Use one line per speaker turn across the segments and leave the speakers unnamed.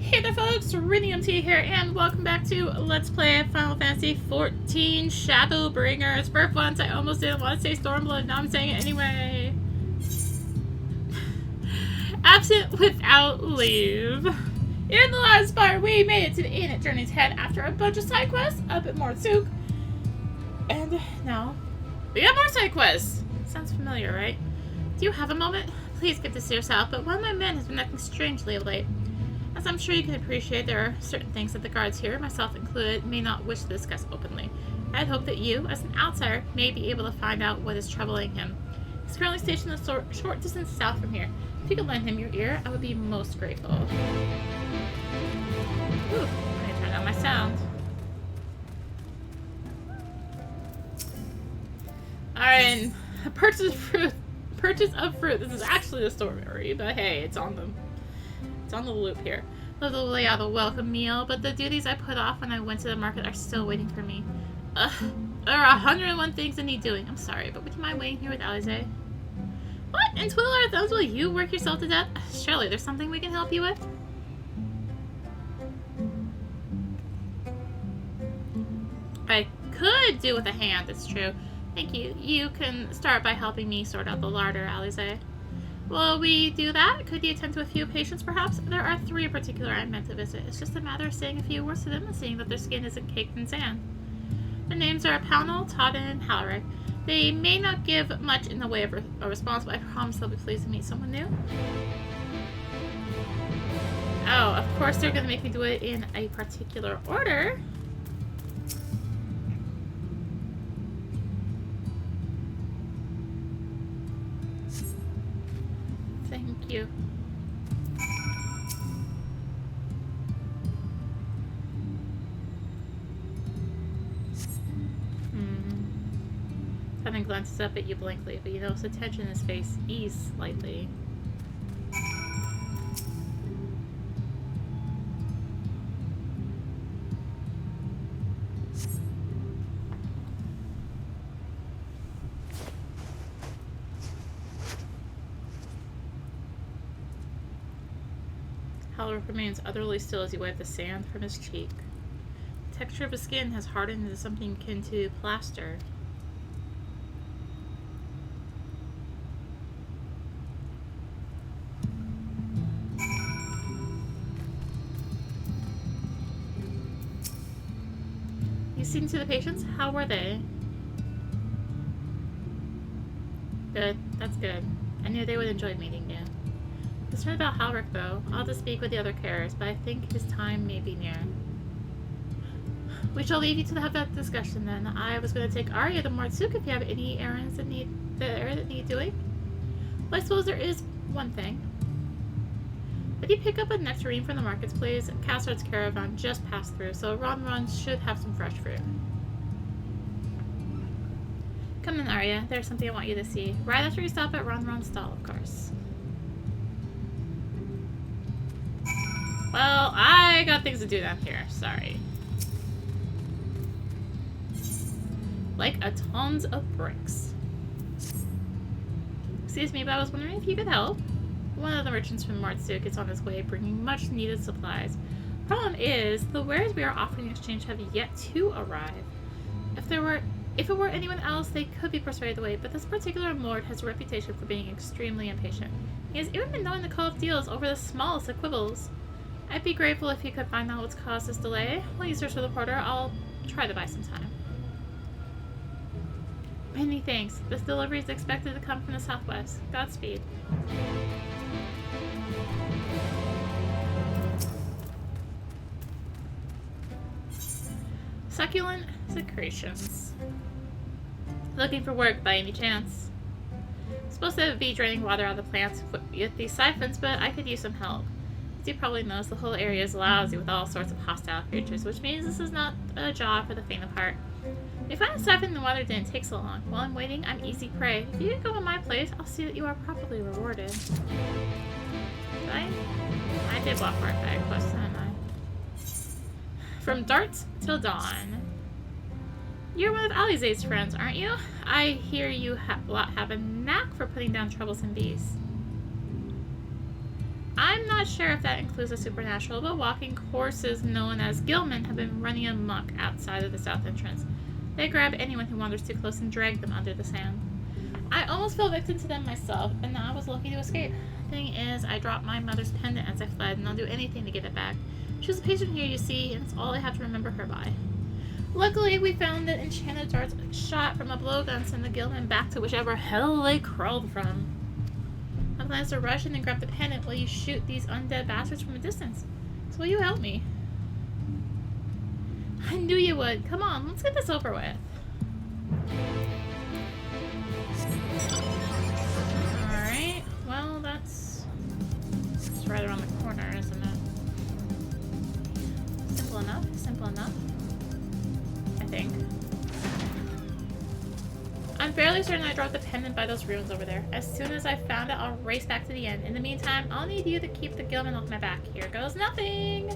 Hey there folks, rinimt here, and welcome back to Let's Play Final Fantasy XIV Shadowbringers. For once, I almost didn't want to say Stormblood, now I'm saying it anyway. Absent without leave. In the last part, we made it to the inn at Journey's Head after a bunch of side quests up at Mortsuk. And now, we got more side quests. Sounds familiar, right? Do you have a moment? Please get this to yourself, but one of my men has been acting strangely of late. As I'm sure you can appreciate, there are certain things that the guards here, myself included, may not wish to discuss openly. I'd hope that you, as an outsider, may be able to find out what is troubling him. He's currently stationed a short distance south from here. If you could lend him your ear, I would be most grateful. Ooh, I'm gonna turn down my sound. Alright, purchase of fruit. This is actually a story, but hey, it's on the loop here. Love to lay out a welcome meal, but the duties I put off when I went to the market are still waiting for me. There are 101 things that need doing. I'm sorry, but would you mind waiting here with Alize? What? And twiddle our thumbs while you work yourself to death? Surely there's something we can help you with? I could do with a hand, it's true. Thank you. You can start by helping me sort out the larder, Alize. Will we do that? Could you attend to a few patients, perhaps? There are 3 in particular I meant to visit. It's just a matter of saying a few words to them and seeing that their skin isn't caked in sand. The names are Pownell, Todd, and Amh Araeng. They may not give much in the way of a response, but I promise they'll be pleased to meet someone new. Oh, of course they're going to make me do it in a particular order. Thank you. Kevin glances up at you blankly, but you notice the tension in his face ease slightly. Halric remains utterly still as he wiped the sand from his cheek. The texture of his skin has hardened into something akin to plaster. You seen to the patients? How were they? Good. That's good. I knew they would enjoy meeting you. Concerned about Halric, though. I'll have to speak with the other carers, but I think his time may be near. We shall leave you to have that discussion then. I was going to take Arya to Mortsuk if you have any errands that need doing. Well, I suppose there is one thing. Did you pick up a nectarine from the markets, please? Cassard's caravan just passed through, so Ron should have some fresh fruit. Come in, Arya. There's something I want you to see. Right after you stop at Ron's stall, of course. Well, I got things to do down here. Sorry. Like a tons of bricks. Excuse me, but I was wondering if you could help. One of the merchants from Mortsuk is on his way, bringing much needed supplies. Problem is, the wares we are offering in exchange have yet to arrive. If it were anyone else, they could be persuaded to wait, but this particular lord has a reputation for being extremely impatient. He has even been known to call off deals over the smallest of quibbles. I'd be grateful if you could find out what's caused this delay. While you search for the porter, I'll try to buy some time. Many thanks. This delivery is expected to come from the southwest. Godspeed. Succulent secretions. Looking for work by any chance? Supposed to be draining water out of the plants with these siphons, but I could use some help. As you probably know, the whole area is lousy with all sorts of hostile creatures, which means this is not a job for the faint of heart. If I siphon the water didn't take so long. While I'm waiting, I'm easy prey. If you can go in my place, I'll see that you are properly rewarded. Did I did walk for a quest, didn't I? From dark till dawn. You're one of Alize's friends, aren't you? I hear you have a knack for putting down troublesome beasts. I'm not sure if that includes the supernatural, but walking horses known as gillmen have been running amok outside of the south entrance. They grab anyone who wanders too close and drag them under the sand. I almost fell victim to them myself, and now I was lucky to escape. Thing is, I dropped my mother's pendant as I fled, and I'll do anything to get it back. She was a patient here, you see, and it's all I have to remember her by. Luckily, we found that enchanted darts shot from a blowgun send the gillmen back to whichever hell they crawled from. My plan is to rush in and grab the pendant while you shoot these undead bastards from a distance. So will you help me? I knew you would. Come on, let's get this over with. Alright, well that's right around the corner, isn't it? Simple enough, simple enough. I think. I'm fairly certain I dropped the pendant by those ruins over there. As soon as I found it, I'll race back to the end. In the meantime, I'll need you to keep the gillman off my back. Here goes nothing!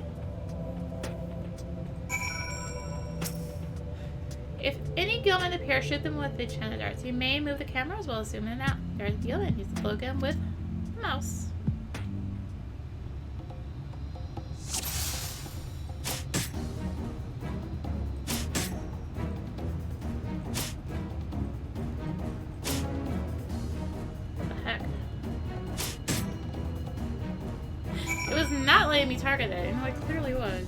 If any gillmen appear, shoot them with the enchanted darts. You may move the camera as well as zoom in and out. There's the gillman. Use the blowgun with the mouse. Not letting me target it, and it clearly was.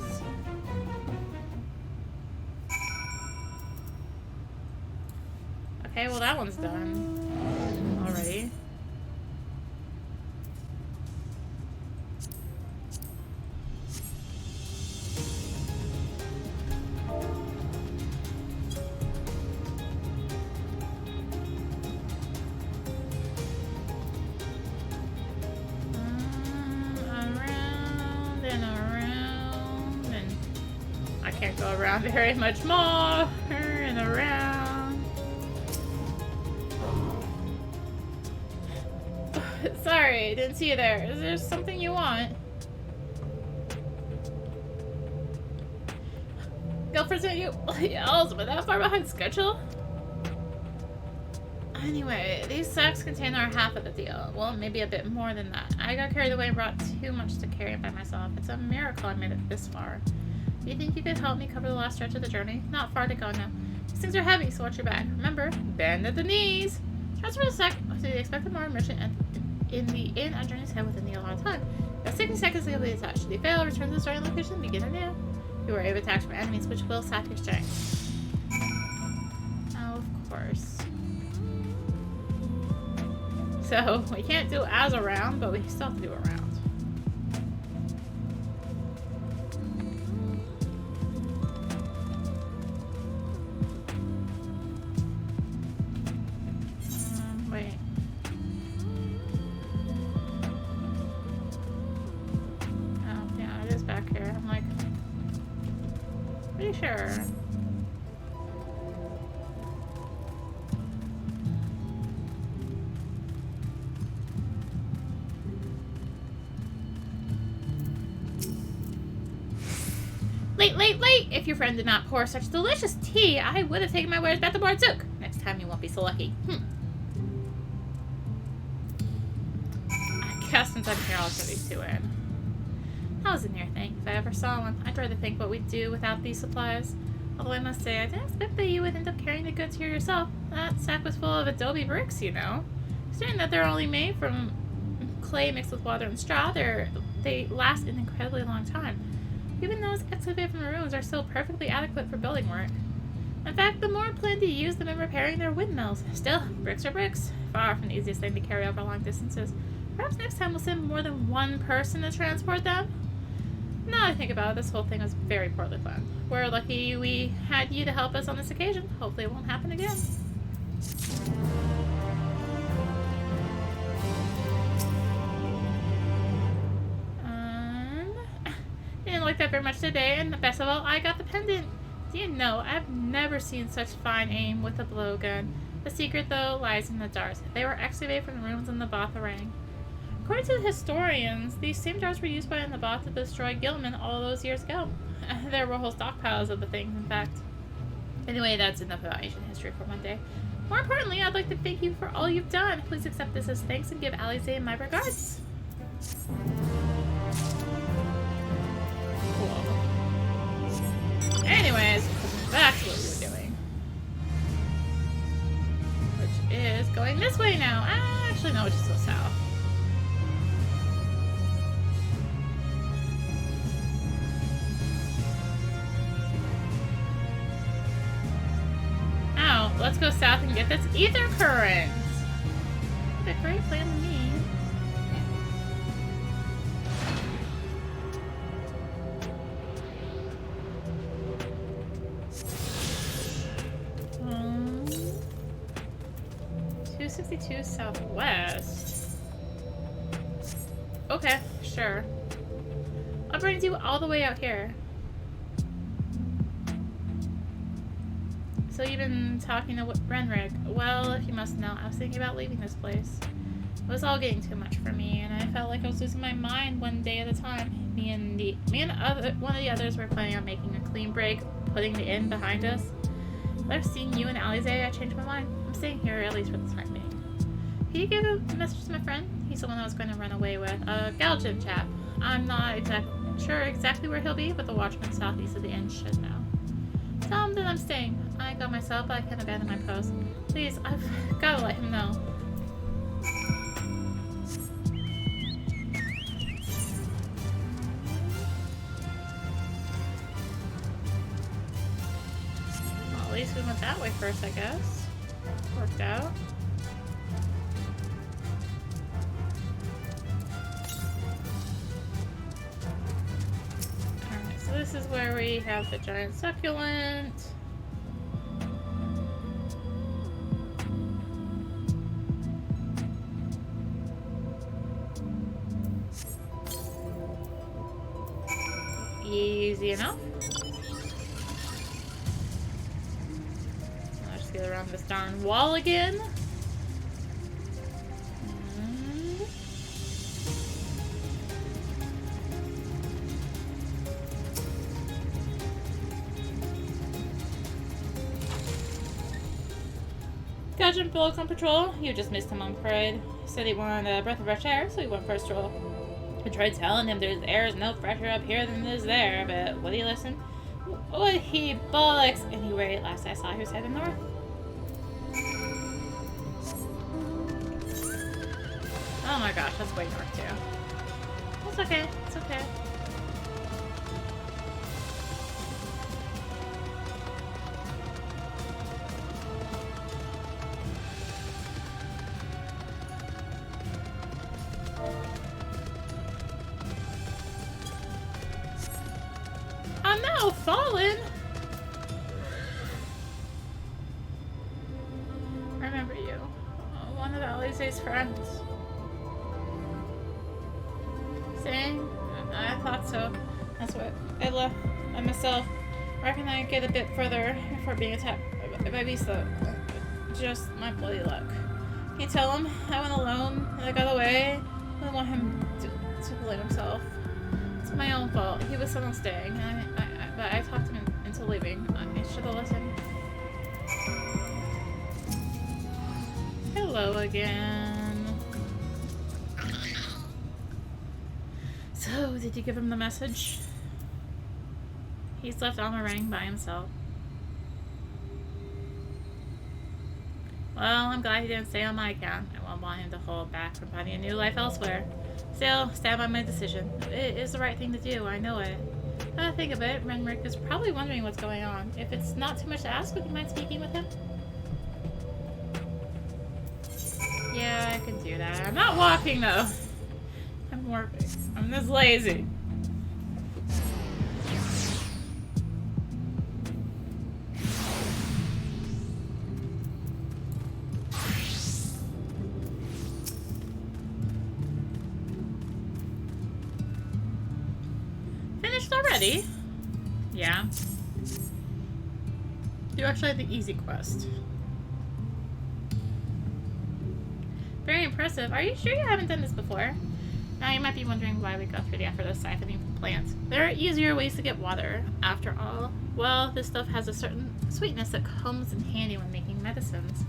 Okay, well that one's done already. Can't go around very much more and around. Sorry, didn't see you there. Is there something you want? They'll present you else, but that far behind schedule? Anyway, these sacks contain our half of the deal. Well, maybe a bit more than that. I got carried away and brought too much to carry by myself. It's a miracle I made it this far. Do you think you could help me cover the last stretch of the journey? Not far to go now. These things are heavy, so watch your back. Remember, bend at the knees. Transfer the sack to the expected more merchant in the inn on journey's head within the allotted time. You have 60 seconds to be attached. Should you fail, return to the starting location and begin anew. You are able to attack from enemies, which will sap your strength. Oh, of course. So, we can't do as a round, but we still have to do a round. Sure. Late! If your friend did not pour such delicious tea, I would have taken my wares back to Barzook. Next time you won't be so lucky. I guess since I'm here, I'll put these two in. That was a near thing. If I ever saw one, I'd try to think what we'd do without these supplies. Although I must say, I didn't expect that you would end up carrying the goods here yourself. That sack was full of adobe bricks, you know. Considering that they're only made from clay mixed with water and straw, they last an incredibly long time. Even those excavated from the ruins are still perfectly adequate for building work. In fact, the more plenty use them in repairing their windmills. Still, bricks are bricks. Far from the easiest thing to carry over long distances. Perhaps next time we'll send more than one person to transport them? Now that I think about it, this whole thing was very poorly planned. We're lucky we had you to help us on this occasion. Hopefully it won't happen again. Didn't like that very much today, and best of all, I got the pendant. Do you know, I've never seen such fine aim with a blowgun. The secret, though, lies in the darts. They were excavated from the ruins in the Amh Araeng. According to the historians, these same darts were used by Naboth to destroy Gilman all those years ago. There were whole stockpiles of the things, in fact. Anyway, that's enough about ancient history for one day. More importantly, I'd like to thank you for all you've done. Please accept this as thanks and give Alize my regards. actually know which is so south. Ow, let's go south and get this ether current. What a great plan to me. Um, 262 southwest. Okay, sure. What brings you all the way out here? So you've been talking to Renrick. Well, if you must know, I was thinking about leaving this place. It was all getting too much for me, and I felt like I was losing my mind one day at a time. One of the others were planning on making a clean break, putting the inn behind us. But after seeing you and Alize, I changed my mind. I'm staying here at least for the time being. Can you give a message to my friend? He's the one I was going to run away with. A Galgin chap. I'm not sure exactly where he'll be, but the watchman southeast of the inn should know. Tell him that I'm staying. I go myself, but I can't abandon my post. Please, I've got to let him know. Well, at least we went that way first, I guess. Worked out. Alright, so this is where we have the giant succulent. Easy enough. I'll just get around this darn wall again. Gudgeon Phillips on patrol. You just missed him on parade. Said he wanted a breath of fresh air, so he went for a stroll. I tried telling him there's no fresher up here than there's there, but would he listen? Would he bollocks? Anyway, last I saw he was heading north. Oh my gosh, that's way north too. It's okay, it's okay. Fallen. I remember you. One of Alize's friends. Saying? I thought so. That's what I left myself. I reckon I'd get a bit further before being attacked by beasts though. Just my bloody luck. Can you tell him I went alone and I got away? I don't want him to blame himself. It's my own fault. He was someone staying, but I talked him into leaving. I should have listened. Hello again. So, did you give him the message? He's left Amh Araeng by himself. Well, I'm glad he didn't stay on my account. I won't want him to hold back from finding a new life elsewhere. Still, stand by my decision. It is the right thing to do, I know it. Now that I think of it, Renrick is probably wondering what's going on. If it's not too much to ask, would you mind speaking with him? Yeah, I can do that. I'm not walking, though. I'm warping. I'm this lazy. Already? Yeah. You actually had the easy quest. Very impressive. Are you sure you haven't done this before? Now you might be wondering why we go through the effort of siphoning from plants. There are easier ways to get water, after all. Well, this stuff has a certain sweetness that comes in handy when making medicines.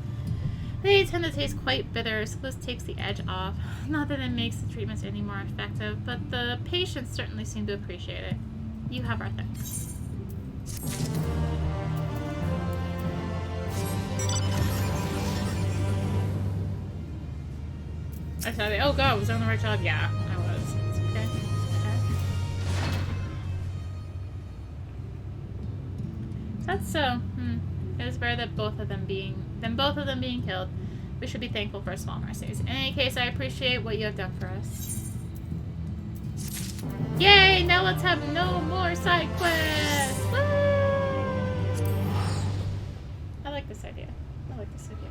They tend to taste quite bitter, so this takes the edge off. Not that it makes the treatments any more effective, but the patients certainly seem to appreciate it. You have our thanks. I said, oh god, was I on the right job? Yeah, I was. It's okay. It's okay. That's so. It was better that both of them being killed. We should be thankful for small mercies. In any case, I appreciate what you have done for us. Yay! Now let's have no more side quests! Woo! I like this idea. I like this idea.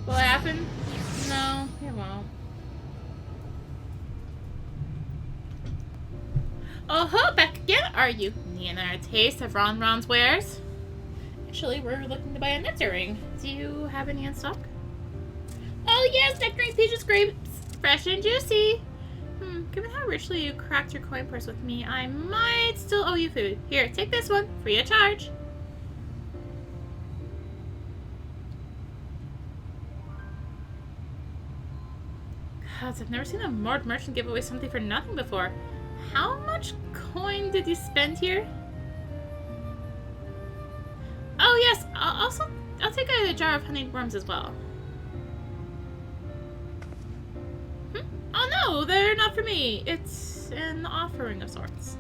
Will it happen? No, it won't. Oh ho, back again, are you? Need another taste of Ron's wares? Actually, we're looking to buy a nectarine. Do you have any in stock? Oh yes, nectarine, peaches, grapes, fresh and juicy. Given how richly you cracked your coin purse with me, I might still owe you food. Here, take this one, free of charge. Gods, I've never seen a Mord merchant give away something for nothing before. How much coin did you spend here? Oh yes, I'll take a jar of honeyed worms as well. Oh no, they're not for me. It's an offering of sorts.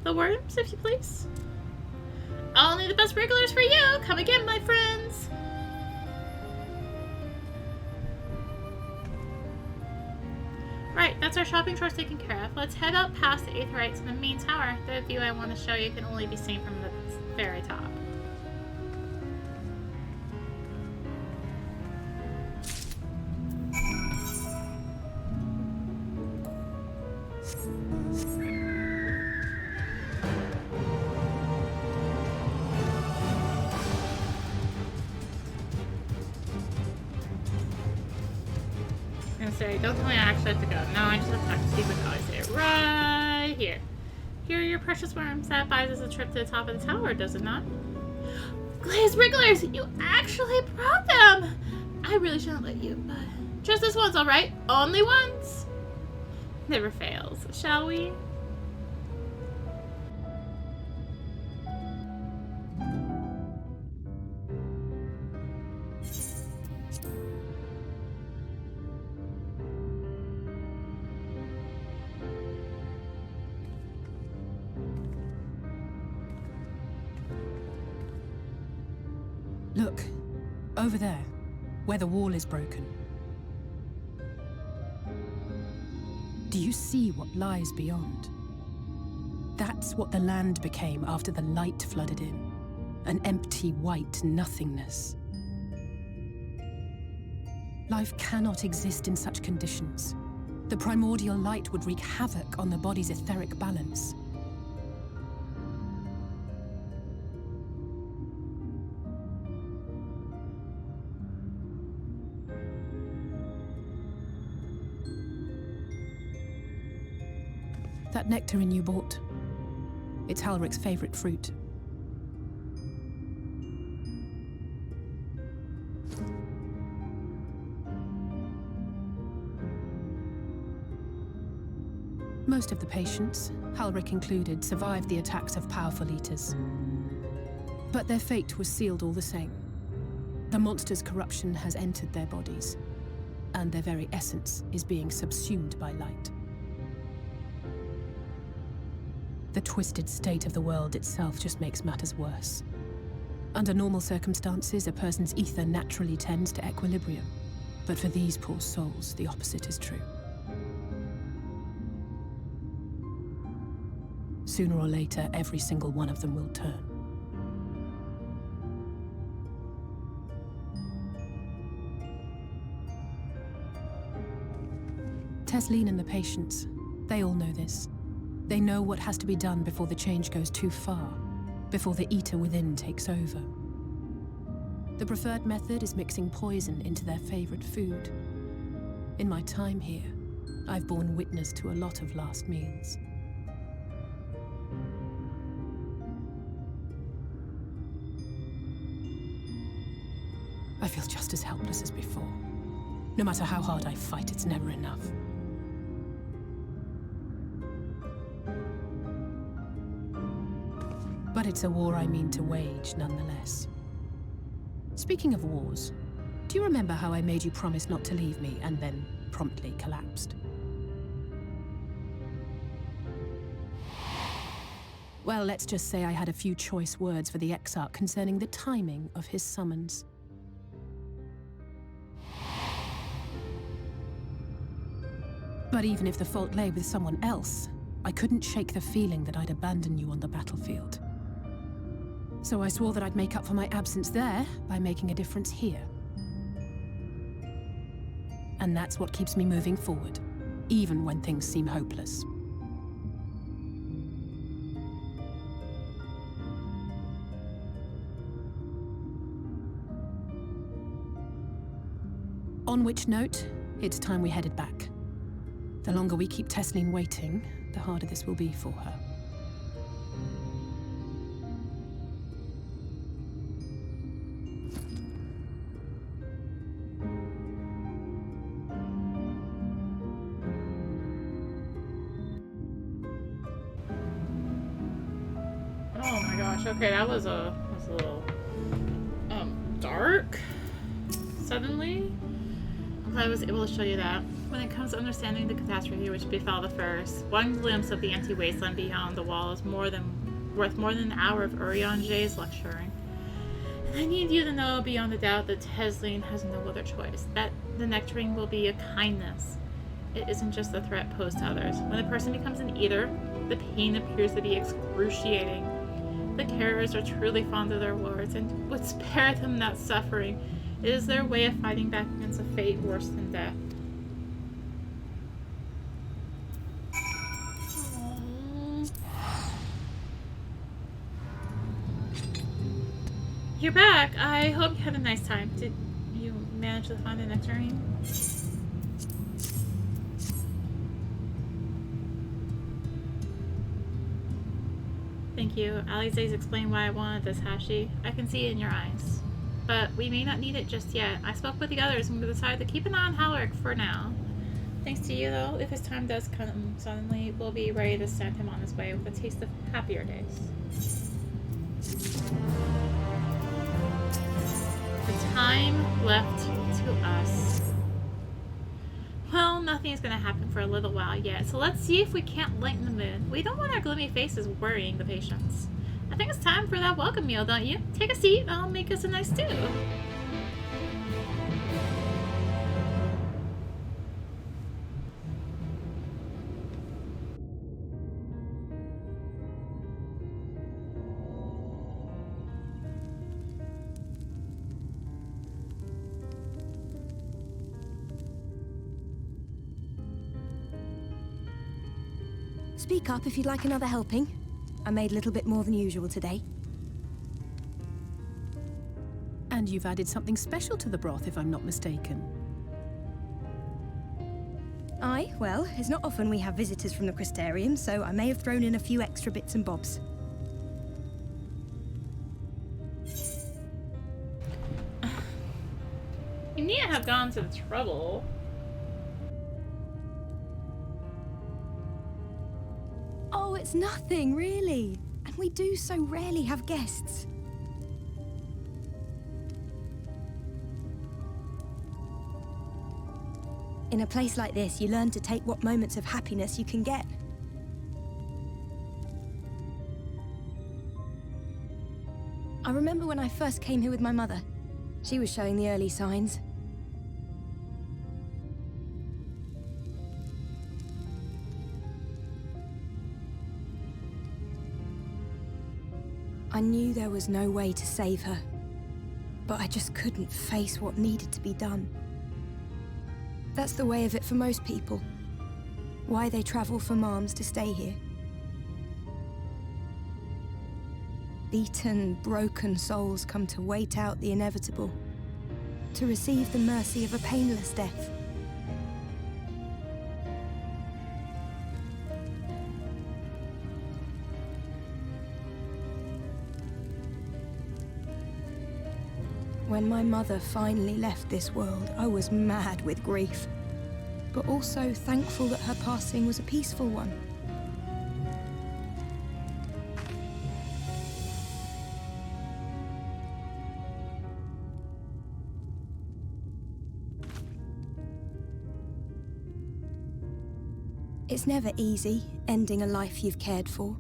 The worms, if you please. Only the best regulars for you. Come again, my friends. Right, that's our shopping chores taken care of. Let's head up past the 8th right to the main tower. The view I want to show you can only be seen from the very top. Don't tell me I actually have to go. No, I just have to talk to Steve with I say it right here. Here are your precious worms. That buys us a trip to the top of the tower, does it not? Glazed Wrigglers! You actually brought them! I really shouldn't let you, but just this once, alright? Only once! Never fails, shall we?
Look, over there, where the wall is broken. Do you see what lies beyond? That's what the land became after the light flooded in. An empty white nothingness. Life cannot exist in such conditions. The primordial light would wreak havoc on the body's etheric balance. That nectarine you bought, it's Halric's favorite fruit. Most of the patients, Halric included, survived the attacks of powerful eaters. But their fate was sealed all the same. The monster's corruption has entered their bodies, and their very essence is being subsumed by light. The twisted state of the world itself just makes matters worse. Under normal circumstances, a person's ether naturally tends to equilibrium. But for these poor souls, the opposite is true. Sooner or later, every single one of them will turn. Tesleen and the patients, they all know this. They know what has to be done before the change goes too far, before the eater within takes over. The preferred method is mixing poison into their favorite food. In my time here, I've borne witness to a lot of last meals. I feel just as helpless as before. No matter how hard I fight, it's never enough. But it's a war I mean to wage, nonetheless. Speaking of wars, do you remember how I made you promise not to leave me and then promptly collapsed? Well, let's just say I had a few choice words for the Exarch concerning the timing of his summons. But even if the fault lay with someone else, I couldn't shake the feeling that I'd abandon you on the battlefield. So I swore that I'd make up for my absence there by making a difference here. And that's what keeps me moving forward, even when things seem hopeless. On which note, it's time we headed back. The longer we keep Tesleen waiting, the harder this will be for her.
Oh my gosh, okay, that was a little dark suddenly. I'm glad I was able to show you that. When it comes to understanding the catastrophe which befell the first, one glimpse of the empty wasteland beyond the wall is worth more than an hour of Urianje's lecturing. And I need you to know beyond a doubt that Tesleen has no other choice, that the nectaring will be a kindness. It isn't just a threat posed to others. When a person becomes an eater, the pain appears to be excruciating. The carers are truly fond of their wards and would spare them that suffering. It is their way of fighting back against a fate worse than death. You're back. I hope you had a nice time. Did you manage to find the nectarine? Thank you. Alize's explained why I wanted this, Hashi. I can see it in your eyes. But we may not need it just yet. I spoke with the others and we decided to keep an eye on Halric for now. Thanks to you, though, if his time does come suddenly, we'll be ready to send him on his way with a taste of happier days. The time left to us. Well, nothing is going to happen for a little while yet, so let's see if we can't lighten the mood. We don't want our gloomy faces worrying the patients. I think it's time for that welcome meal, don't you? Take a seat, I'll make us a nice stew.
Speak up if you'd like another helping. I made a little bit more than usual today.
And you've added something special to the broth, if I'm not mistaken.
Aye, well, it's not often we have visitors from the Crystarium, so I may have thrown in a few extra bits and bobs.
You need to have gone to the trouble.
Oh, it's nothing, really. And we do so rarely have guests. In a place like this, you learn to take what moments of happiness you can get. I remember when I first came here with my mother. She was showing the early signs. I knew there was no way to save her, but I just couldn't face what needed to be done. That's the way of it for most people. Why they travel from arms to stay here. Beaten, broken souls come to wait out the inevitable, to receive the mercy of a painless death. When my mother finally left this world, I was mad with grief, but also thankful that her passing was a peaceful one. It's never easy, ending a life you've cared for,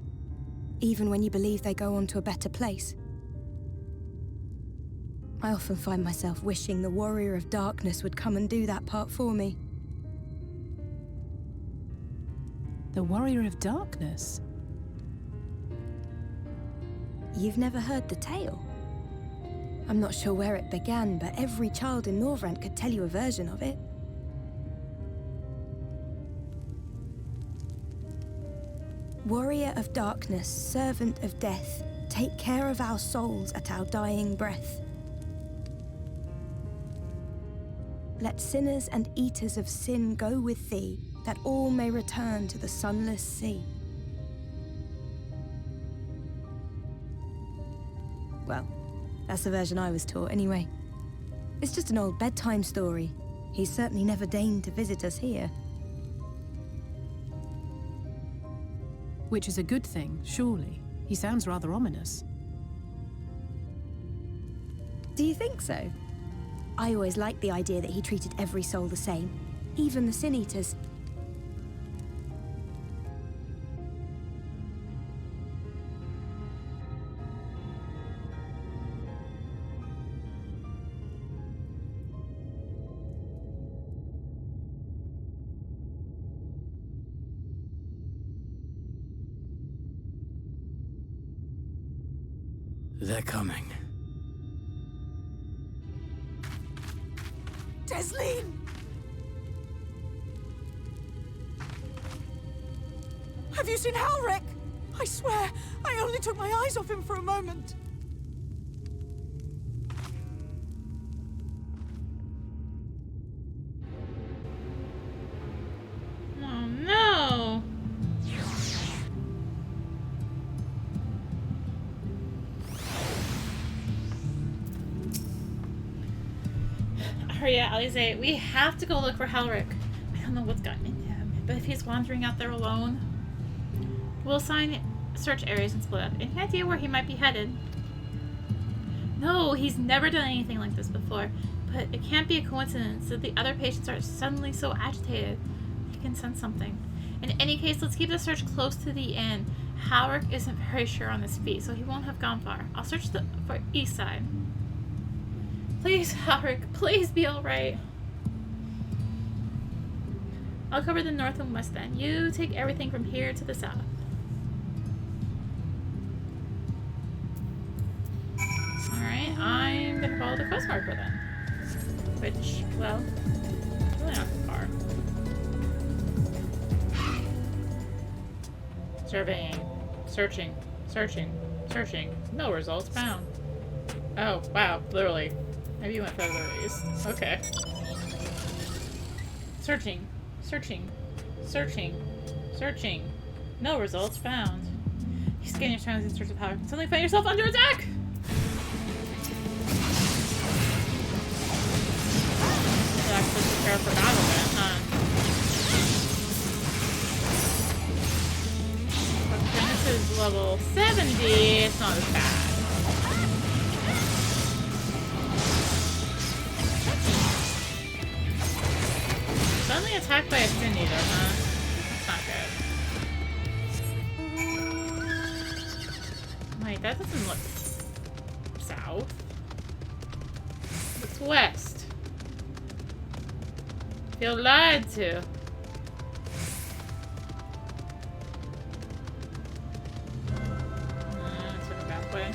even when you believe they go on to a better place. I often find myself wishing the Warrior of Darkness would come and do that part for me.
The Warrior of Darkness?
You've never heard the tale? I'm not sure where it began, but every child in Norvrent could tell you a version of it. Warrior of Darkness, servant of death, take care of our souls at our dying breath. Let sinners and eaters of sin go with thee, that all may return to the sunless sea. Well, that's the version I was taught anyway. It's just an old bedtime story. He's certainly never deigned to visit us here.
Which is a good thing, surely. He sounds rather ominous.
Do you think so? I always liked the idea that he treated every soul the same, even the Sin Eaters.
They're coming.
Tesleen! Have you seen Halric? I swear, I only took my eyes off him for a moment.
Oh no! Hurry up, Alize. We have to go look for Halric. I don't know what's gotten into him, but if he's wandering out there alone, we'll assign search areas and split up. Any idea where he might be headed? No, he's never done anything like this before, but it can't be a coincidence that the other patients are suddenly so agitated. He can sense something. In any case, let's keep the search close to the end. Halric isn't very sure on his feet, so he won't have gone far. I'll search for east side. Please, Halric, please be alright. I'll cover the north and west then. You take everything from here to the south. Alright, I'm gonna follow the quest marker then. Which, well, really not far. Surveying. Searching. Searching. Searching. No results found. Oh, wow, literally. Maybe you went further east. Okay. Searching. Searching. Searching. Searching. No results found. You scan your surroundings in search of power. Suddenly find yourself under attack! You actually prepare for battle then, huh? Okay, this is level 70. It's not as bad. Suddenly attacked by a Sin Eater, huh? That's not good. Wait, that doesn't look south. It's west. Feel lied to. Sort of halfway.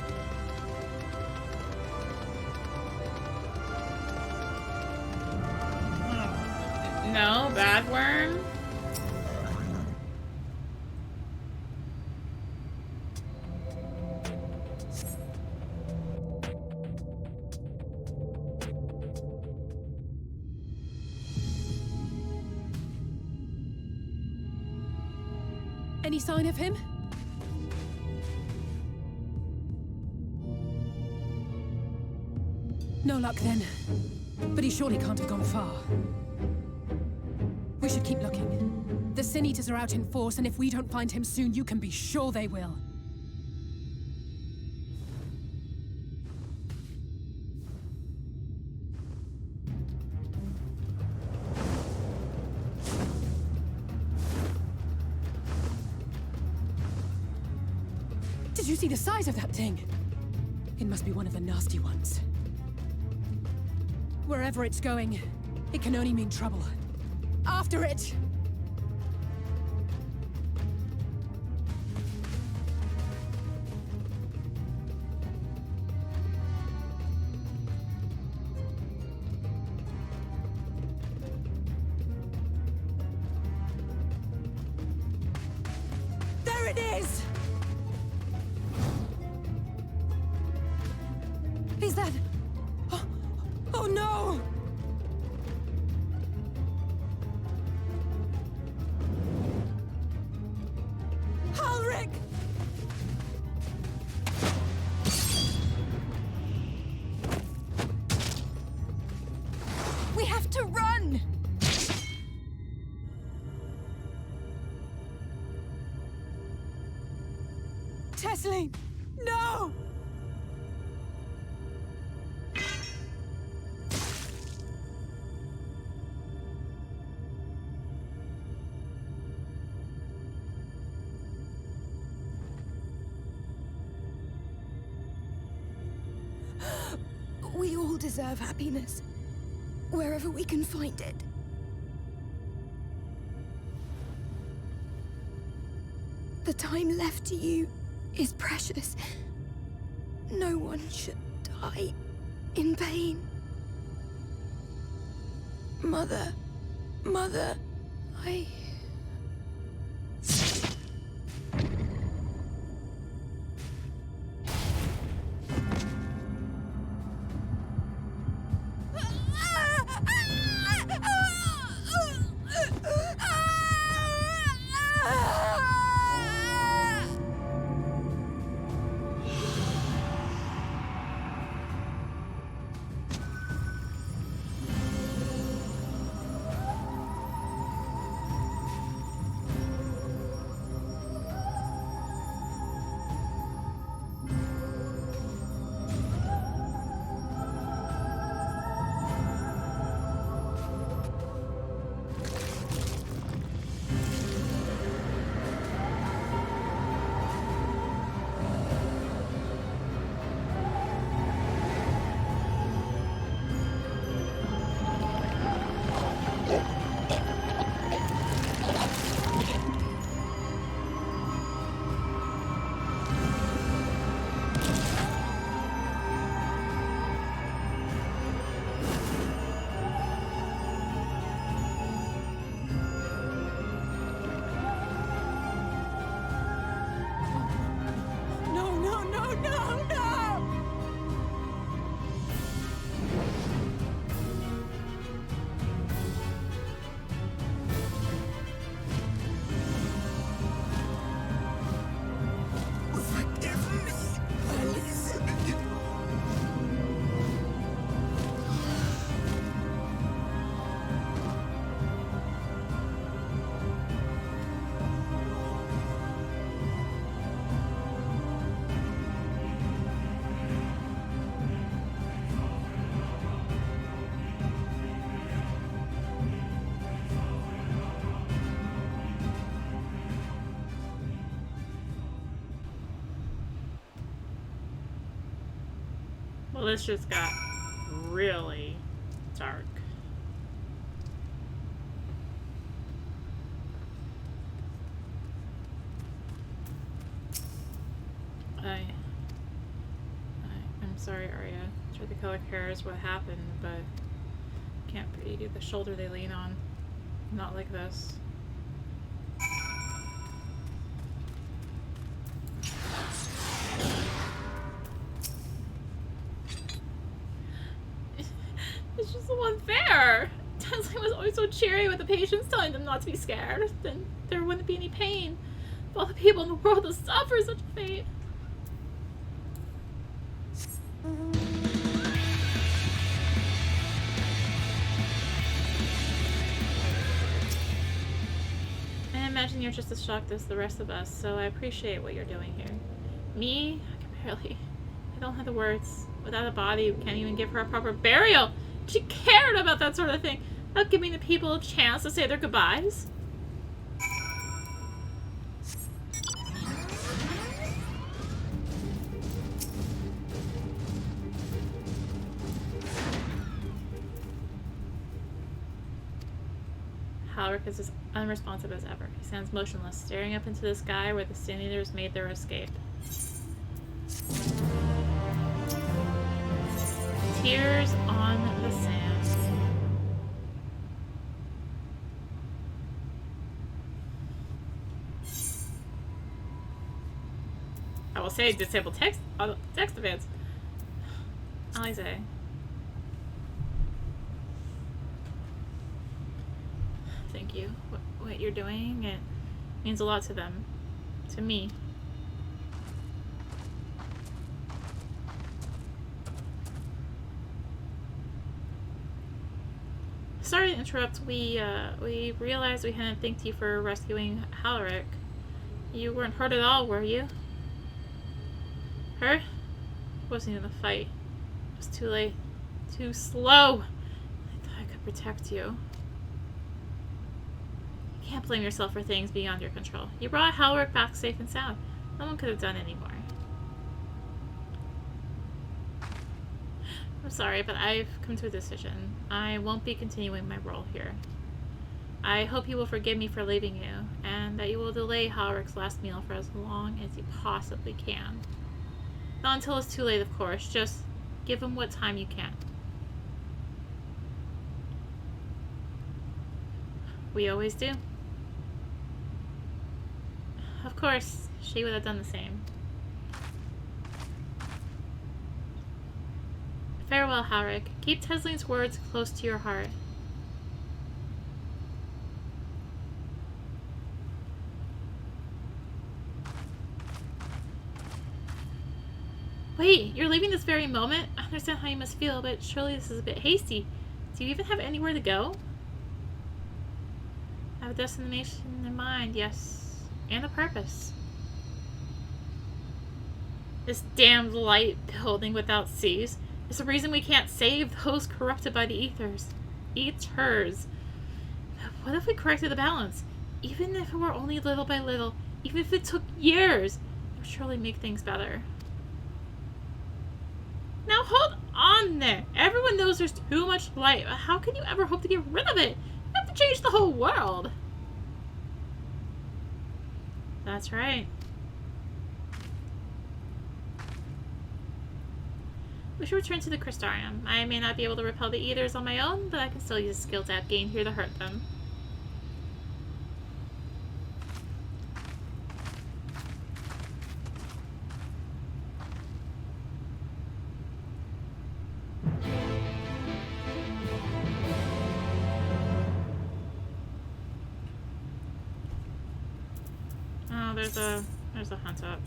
No, bad worm.
Any sign of him? No luck then. But he surely can't have gone far. We should keep looking. The Sin Eaters are out in force, and if we don't find him soon, you can be sure they will. Did you see the size of that thing? It must be one of the nasty ones. Wherever it's going, it can only mean trouble. After it!
There it is!
Is that... Oh no!
Ulrich!
We have to run!
Tesleen! No!
We all deserve happiness, wherever we can find it. The time left to you is precious. No one should die in pain. Mother, I...
Well, this just got really dark. I'm sorry, Arya. Try to color cares what happened, but can't be the shoulder they lean on. Not like this. It's just so unfair. Tesleen was always so cheery with the patients, telling them not to be scared. Then there wouldn't be any pain. Of all the people in the world that suffer such a fate. I imagine you're just as shocked as the rest of us, so I appreciate what you're doing here. Me? I can barely. I don't have the words. Without a body, we can't even give her a proper burial. She cared about that sort of thing. About giving the people a chance to say their goodbyes. Halric is as unresponsive as ever. He stands motionless, staring up into the sky where the Sin Eaters made their escape. Tears on the sand. I will say disable text events. Alize. Thank you. What you're doing, it means a lot to them. To me. Sorry to interrupt. We realized we hadn't thanked you for rescuing Halric. You weren't hurt at all, were you? Hurt? It wasn't even a fight. It was too late. Too slow. I thought I could protect you. You can't blame yourself for things beyond your control. You brought Halric back safe and sound. No one could have done any more. I'm sorry, but I've come to a decision. I won't be continuing my role here. I hope you will forgive me for leaving you, and that you will delay Halric's last meal for as long as you possibly can. Not until it's too late, of course. Just give him what time you can. We always do. Of course, she would have done the same. Farewell, Halric. Keep Tesleen's words close to your heart. Wait, you're leaving this very moment? I understand how you must feel, but surely this is a bit hasty. Do you even have anywhere to go? I have a destination in mind, yes. And a purpose. This damned light building without seas is the reason we can't save those corrupted by the ethers. Eaters. What if we corrected the balance? Even if it were only little by little, even if it took years, it would surely make things better. Now hold on there. Everyone knows there's too much light. How can you ever hope to get rid of it? You have to change the whole world. That's right. We should return to the Crystarium. I may not be able to repel the Eaters on my own, but I can still use the skills I've gained here to hurt them. Oh, there's a hunt up.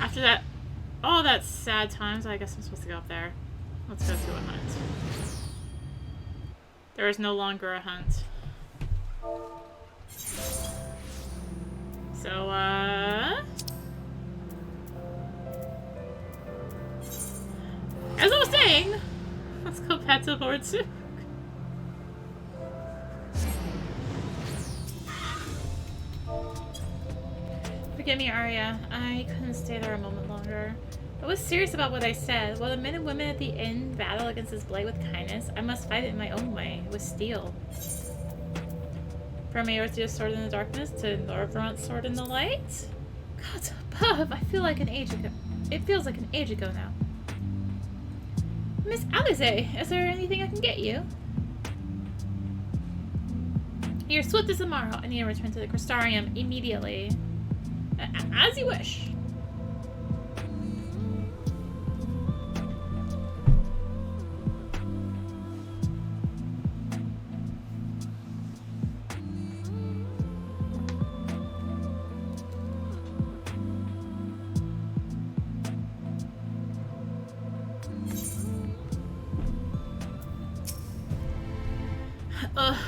After that, all that sad times, I guess I'm supposed to go up there. Let's go to a hunt. There is no longer a hunt. So, as I was saying, let's go back to Lord Sook. Forgive me, Arya. I couldn't stay there a moment longer. I was serious about what I said. While the men and women at the inn battle against this blight with kindness, I must fight it in my own way, with steel. From Eorzea's sword in the darkness to Norvrant's sword in the light? Gods above, I feel like an age ago. It feels like an age ago now. Miss Alize, is there anything I can get you? You're swift as tomorrow. I need to return to the Crystarium immediately. As you wish.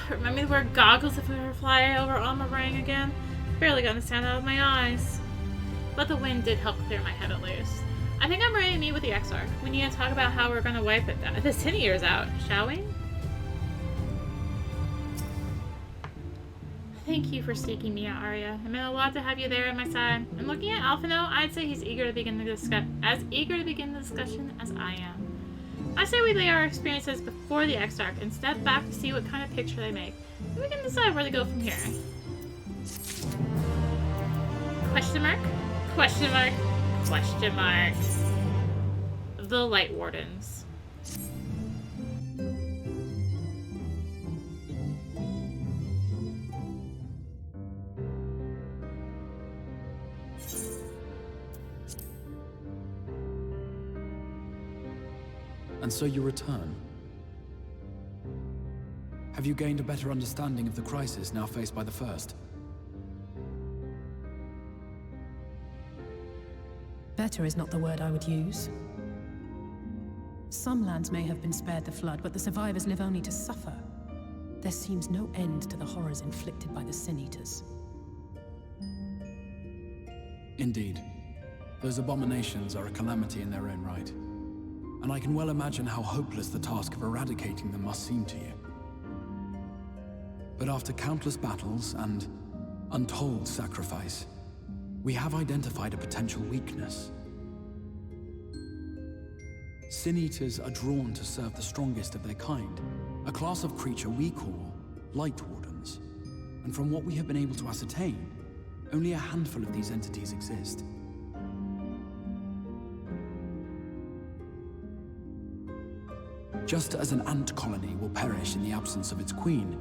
Remind me to wear goggles if we ever fly over Amh Araeng again. Barely got the sand out of my eyes. But the wind did help clear my head at least. I think I'm ready to meet with the Exarch. We need to talk about how we're gonna wipe it the 10 years out, shall we? Thank you for seeking me out, Arya. It meant a lot to have you there at my side. And looking at Alphino, I'd say he's eager to begin the discussion as I am. I say we lay our experiences before the Exarch and step back to see what kind of picture they make. And we can decide where to go from here. Question mark? Question mark? Question mark. The Light Wardens.
And so you return. Have you gained a better understanding of the crisis now faced by the First?
Better is not the word I would use. Some lands may have been spared the flood, but the survivors live only to suffer. There seems no end to the horrors inflicted by the Sin Eaters.
Indeed. Those abominations are a calamity in their own right. And I can well imagine how hopeless the task of eradicating them must seem to you. But after countless battles and untold sacrifice, we have identified a potential weakness. Sin Eaters are drawn to serve the strongest of their kind, a class of creature we call Light Wardens. And from what we have been able to ascertain, only a handful of these entities exist. Just as an ant colony will perish in the absence of its queen,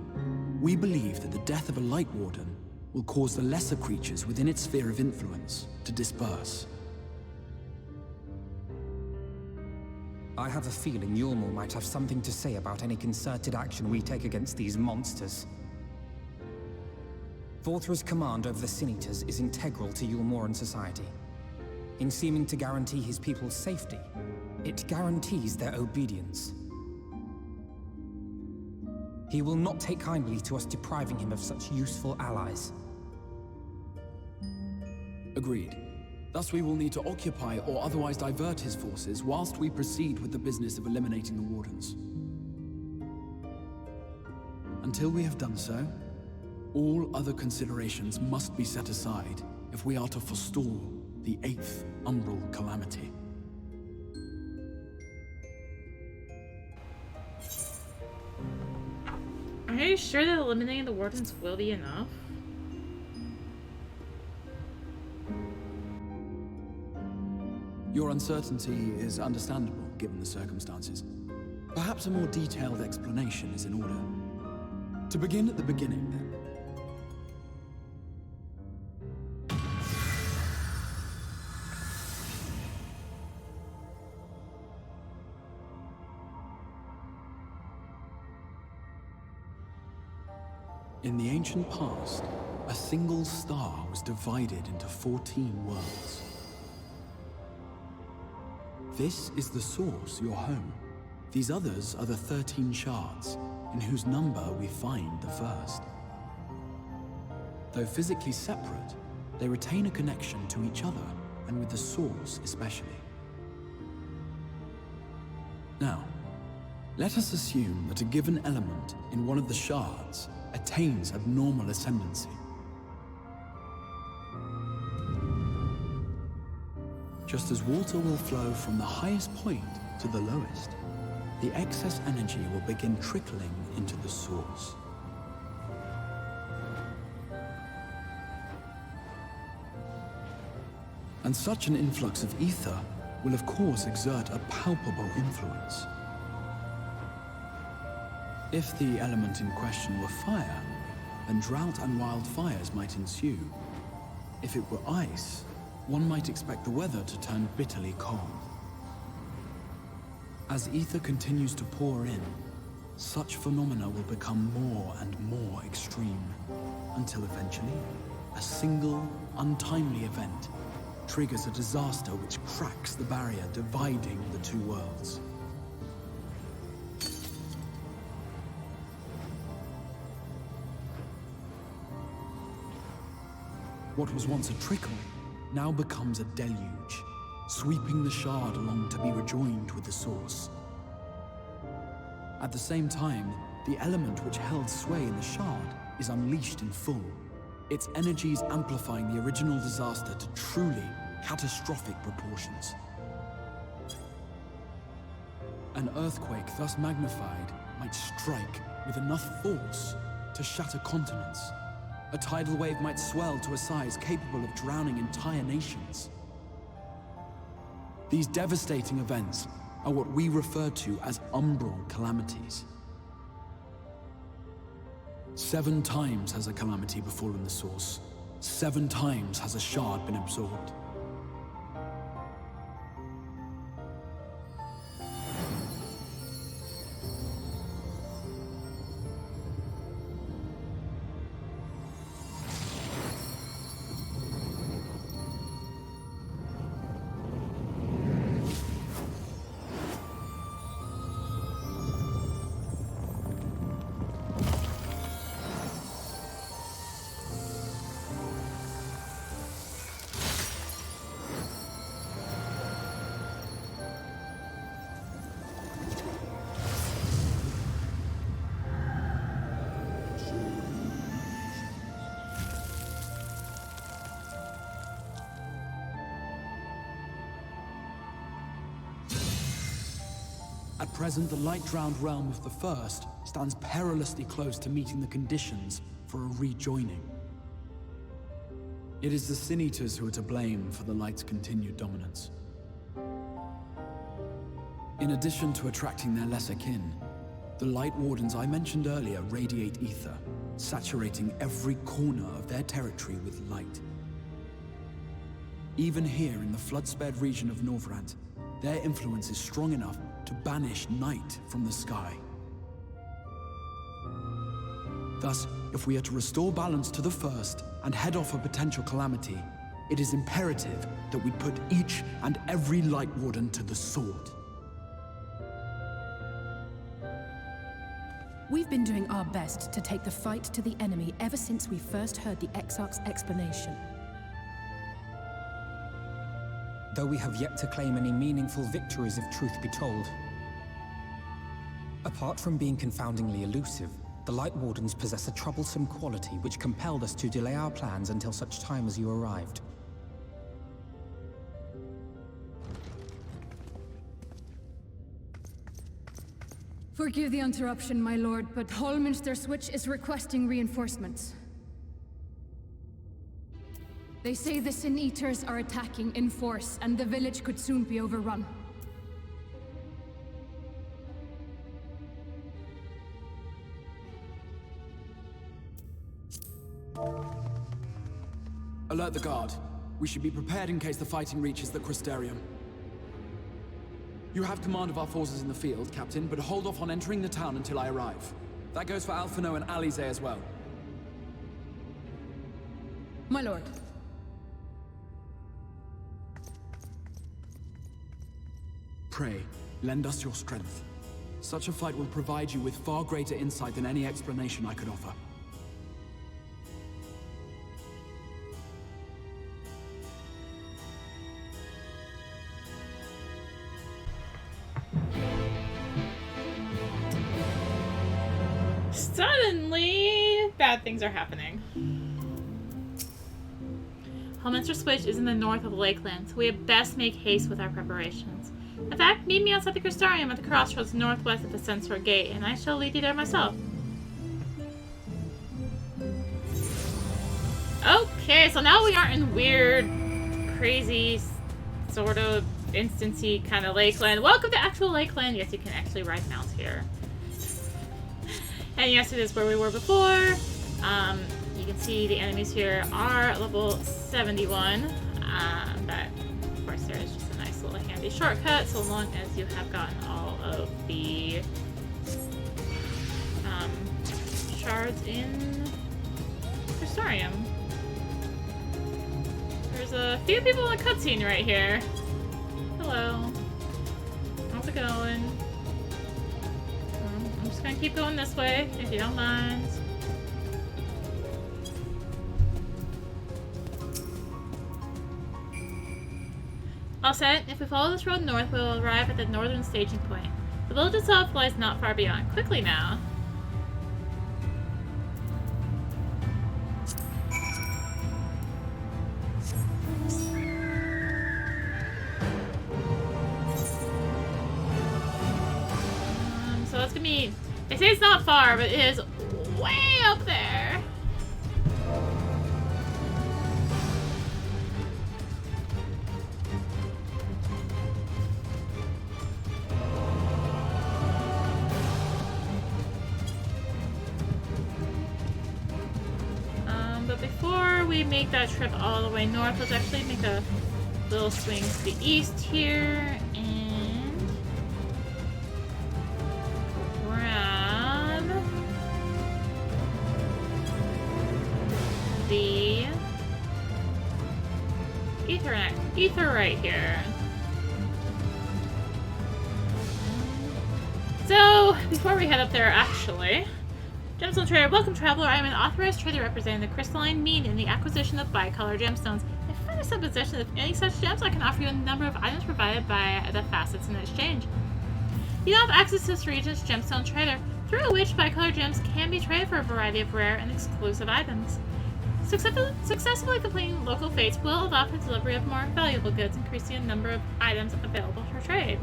we believe that the death of a Light Warden will cause the lesser creatures within its sphere of influence to disperse.
I have a feeling Yulmor might have something to say about any concerted action we take against these monsters. Vorthra's command over the Sin Eaters is integral to Yulmoran society. In seeming to guarantee his people's safety, it guarantees their obedience. He will not take kindly to us depriving him of such useful allies.
Agreed. Thus we will need to occupy or otherwise divert his forces whilst we proceed with the business of eliminating the Wardens. Until we have done so, all other considerations must be set aside if we are to forestall the 8th Umbral Calamity.
Are you sure that eliminating the Wardens will be enough?
Your uncertainty is understandable, given the circumstances. Perhaps a more detailed explanation is in order. To begin at the beginning, then. In the ancient past, a single star was divided into 14 worlds. This is the source, your home. These others are the 13 shards, in whose number we find the first. Though physically separate, they retain a connection to each other, and with the source especially. Now, let us assume that a given element in one of the shards attains abnormal ascendancy. Just as water will flow from the highest point to the lowest, the excess energy will begin trickling into the source. And such an influx of ether will of course exert a palpable influence. If the element in question were fire, then drought and wildfires might ensue. If it were ice, one might expect the weather to turn bitterly cold. As ether continues to pour in, such phenomena will become more and more extreme, until eventually, a single, untimely event triggers a disaster which cracks the barrier dividing the two worlds. What was once a trickle now becomes a deluge, sweeping the shard along to be rejoined with the source. At the same time, the element which held sway in the shard is unleashed in full, its energies amplifying the original disaster to truly catastrophic proportions. An earthquake thus magnified might strike with enough force to shatter continents. A tidal wave might swell to a size capable of drowning entire nations. These devastating events are what we refer to as umbral calamities. 7 times has a calamity befallen the Source. 7 times has a shard been absorbed. At present, the light-drowned realm of the First stands perilously close to meeting the conditions for a rejoining. It is the Sin Eaters who are to blame for the Light's continued dominance. In addition to attracting their lesser kin, the Light Wardens I mentioned earlier radiate ether, saturating every corner of their territory with light. Even here in the flood-spared region of Norvrant, their influence is strong enough to banish night from the sky. Thus, if we are to restore balance to the First and head off a potential calamity, it is imperative that we put each and every Light Warden to the sword.
We've been doing our best to take the fight to the enemy ever since we first heard the Exarch's explanation.
Though we have yet to claim any meaningful victories if truth be told. Apart from being confoundingly elusive, the Light Wardens possess a troublesome quality which compelled us to delay our plans until such time as you arrived.
Forgive the interruption, my lord, but Hallminster Switch is requesting reinforcements. They say the Sin Eaters are attacking in force, and the village could soon be overrun.
Alert the guard. We should be prepared in case the fighting reaches the Crystarium. You have command of our forces in the field, Captain, but hold off on entering the town until I arrive. That goes for Alphino and Alize as well.
My lord.
Pray, lend us your strength. Such a fight will provide you with far greater insight than any explanation I could offer.
Suddenly, bad things are happening. Hallminster Switch is in the north of Lakeland, so we had best make haste with our preparations. In fact, meet me outside the Crystarium at the crossroads northwest of the Censor Gate, and I shall lead you there myself. Okay, so now we aren't in weird, crazy, sort of instancy kind of Lakeland. Welcome to actual Lakeland. Yes, you can actually ride mounts here. And yes, it is where we were before. You can see the enemies here are level 71, but of course there is just a nice little handy shortcut so long as you have gotten all of the shards in Crystarium. There's a few people in the cutscene right here. Hello. How's it going? I'm just gonna keep going this way, if you don't mind. All set. If we follow this road north, we will arrive at the northern staging point. The village itself lies not far beyond. Quickly now. me... They say it's not far, but it is way up there. But before we make that trip all the way north, let's actually make a little swing to the east here and grab the ether right here. So before we head up there, actually, Gemstone Trader, welcome traveler. I am an authorized trader representing the crystalline mean in the acquisition of bicolor gemstones. If I find myself in possession of any such gems, I can offer you a number of items provided by the facets in exchange. You now have access to this region's gemstone trader, through which bicolor gems can be traded for a variety of rare and exclusive items. Successfully completing local fates will allow for delivery of more valuable goods, increasing the number of items available for trade.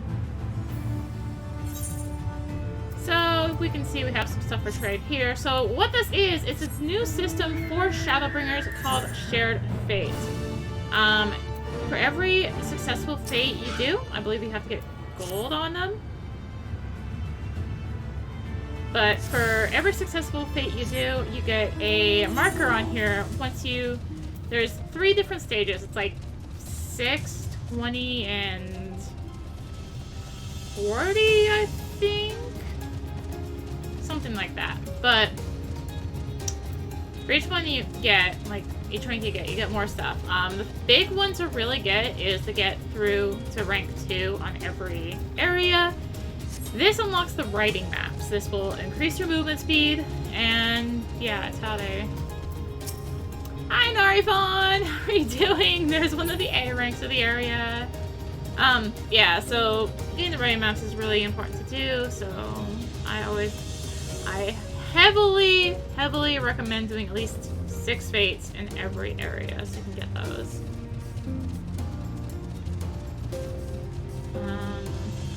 So we can see we have some stuff for trade here. So what this is, it's this new system for Shadowbringers called Shared Fate. For every successful fate you do, I believe you have to get gold on them. But for every successful fate you do, you get a marker on here. There's 3 different stages. It's like 6, 20, and 40, I think. Something like that. But for each one you get, like each rank you get more stuff. The big one to really get is to get through to rank 2 on every area. This unlocks the writing maps. This will increase your movement speed, and yeah, it's how they... Hi Narifon! How are you doing? There's one of the A ranks of the area. Yeah, so getting the writing maps is really important to do, so I heavily recommend doing at least 6 fates in every area so you can get those.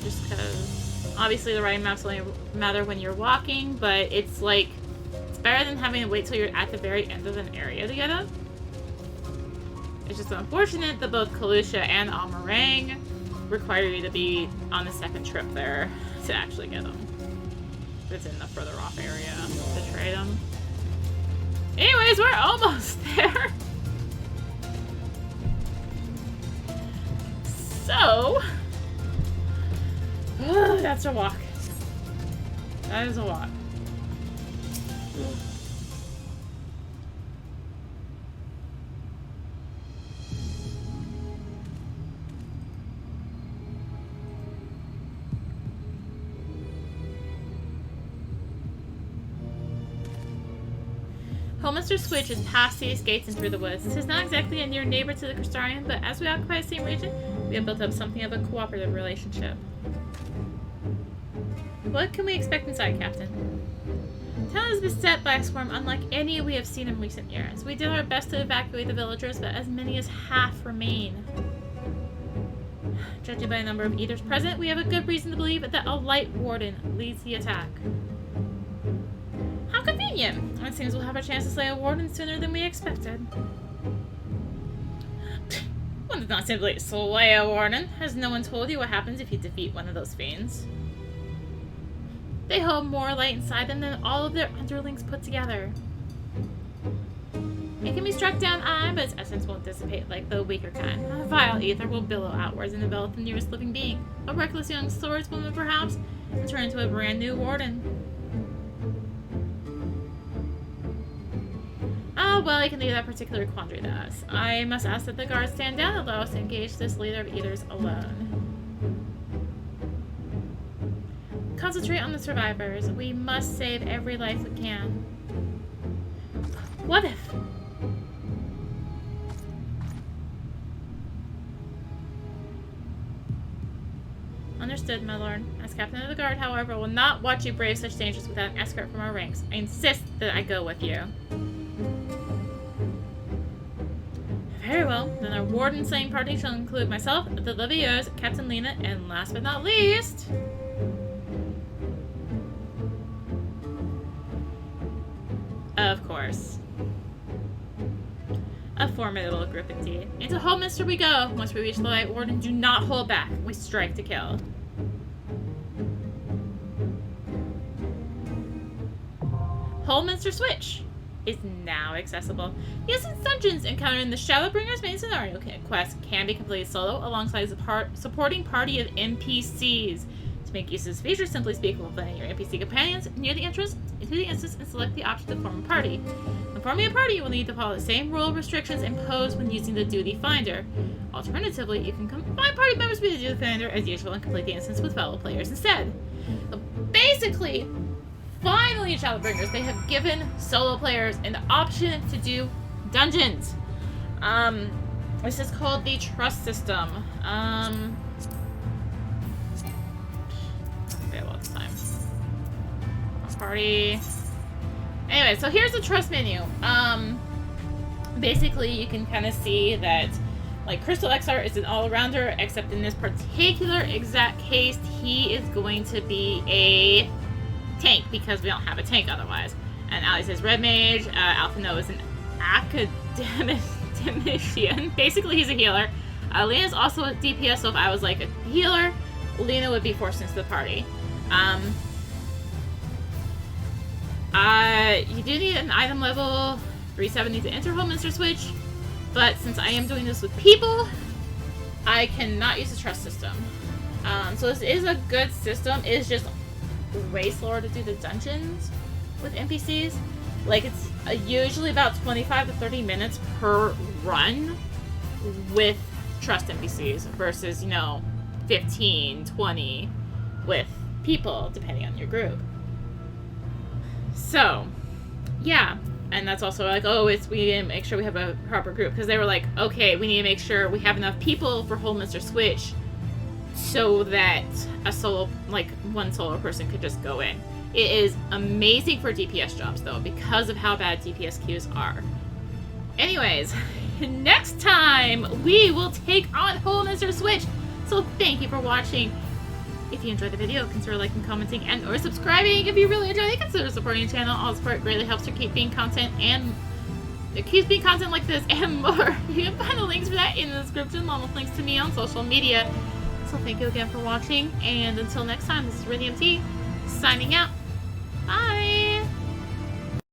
Just because obviously the writing maps only matter when you're walking, but it's like, it's better than having to wait till you're at the very end of an area to get them. It's just unfortunate that both Kalusha and Amh Araeng require you to be on the second trip there to actually get them. It's in the further off area to trade them. Anyways, we're almost there. So, that's a walk. That is a walk. Mr. Switch is past these gates and through the woods. This is not exactly a near neighbor to the Crystarian, but as we occupy the same region, we have built up something of a cooperative relationship. What can we expect inside, Captain? The town is beset by a swarm unlike any we have seen in recent years. We did our best to evacuate the villagers, but as many as half remain. Judging by the number of eaters present, we have a good reason to believe that a light warden leads the attack. How convenient! It seems we'll have a chance to slay a warden sooner than we expected. One does not simply slay a warden. Has no one told you what happens if you defeat one of those fiends? They hold more light inside them than all of their underlings put together. It can be struck down, but its essence won't dissipate like the weaker kind. A vile ether will billow outwards and envelop the nearest living being. A reckless young swordswoman, perhaps, and turn into a brand new warden. Well, I can leave that particular quandary to us. I must ask that the guards stand down and allow us to engage this leader of eaters alone. Concentrate on the survivors. We must save every life we can. What if? Understood, my lord. As captain of the guard, however, I will not watch you brave such dangers without an escort from our ranks. I insist that I go with you. Very well, then our warden slaying party shall include myself, the Levios, Captain Lena, and last but not least... course. A formidable group indeed. Into Holminster we go. Once we reach the Light Warden, do not hold back. We strike to kill. Holminster Switch is now accessible. The Essence Dungeons encountered in the Shadowbringers main scenario quest can be completed solo alongside a supporting party of NPCs. To make use of this feature, simply speak with any of your NPC companions near the entrance into the instance and select the option to form a party. When forming a party, you will need to follow the same rule restrictions imposed when using the Duty Finder. Alternatively, you can combine party members with the Duty Finder as usual and complete the instance with fellow players instead. So basically, finally in Shadowbringers, they have given solo players an option to do dungeons. This is called the Trust System. Party. Anyway, so here's the trust menu. Basically, you can kind of see that, like, Crystal XR is an all-rounder, except in this particular exact case, he is going to be a tank, because we don't have a tank otherwise. And Alice is Red Mage, Alphino is an Academician. Basically, he's a healer. Lena's also a DPS, so if I was, like, a healer, Lena would be forced into the party. You do need an item level 370 to enter Holminster Switch, but since I am doing this with people, I cannot use the trust system. So this is a good system. It is just way slower to do the dungeons with NPCs. Like, it's usually about 25 to 30 minutes per run with trust NPCs versus, 15, 20 with people, depending on your group. So, yeah, and that's also like, we need to make sure we have a proper group, because they were like, okay, we need to make sure we have enough people for Holminster Switch so that one solo person could just go in. It is amazing for DPS jobs, though, because of how bad DPS queues are. Anyways, next time we will take on Holminster Switch, so thank you for watching. If you enjoyed the video, consider liking, commenting, and or subscribing. If you really enjoyed it, consider supporting the channel. All support greatly helps to keep being content like this and more. You can find the links for that in the description, along with links to me on social media. So thank you again for watching, and until next time, this is rinimt signing out. Bye!